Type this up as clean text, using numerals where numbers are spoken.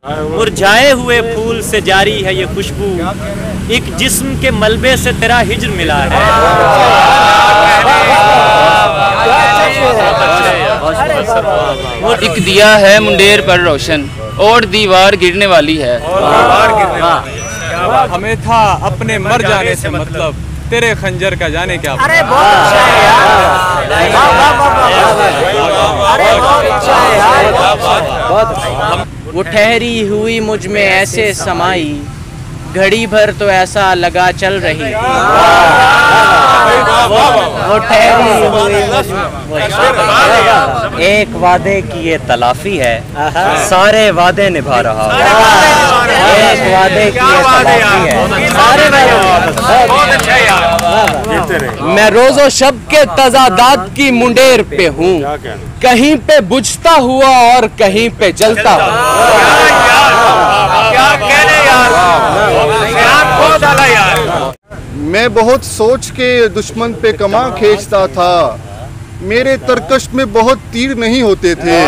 मुरझाए हुए फूल से जारी है ये खुशबू, एक जिस्म के मलबे से तेरा हिज्र मिला है। एक दिया है मुंडेर पर रोशन और दीवार गिरने वाली है। हमें था अपने मर जाने से मतलब, तेरे खंजर का जाने क्या। अरे बहुत अच्छा है यार। वो ठहरी हुई मुझ में ऐसे समाई, घड़ी भर तो ऐसा लगा चल रही। वो ठहरी हुई एक वादे की ये तलाफी है, सारे वादे निभा रहा हूँ। एक वादे की ये तलाफी है, सारे मैं रोजो शब के तजादात की मुंडेर पे हूँ, कहीं पे बुझता हुआ और कहीं पे जलता मैं बहुत सोच के दुश्मन पे कमा खींचता था, मेरे तरकश में बहुत तीर नहीं होते थे।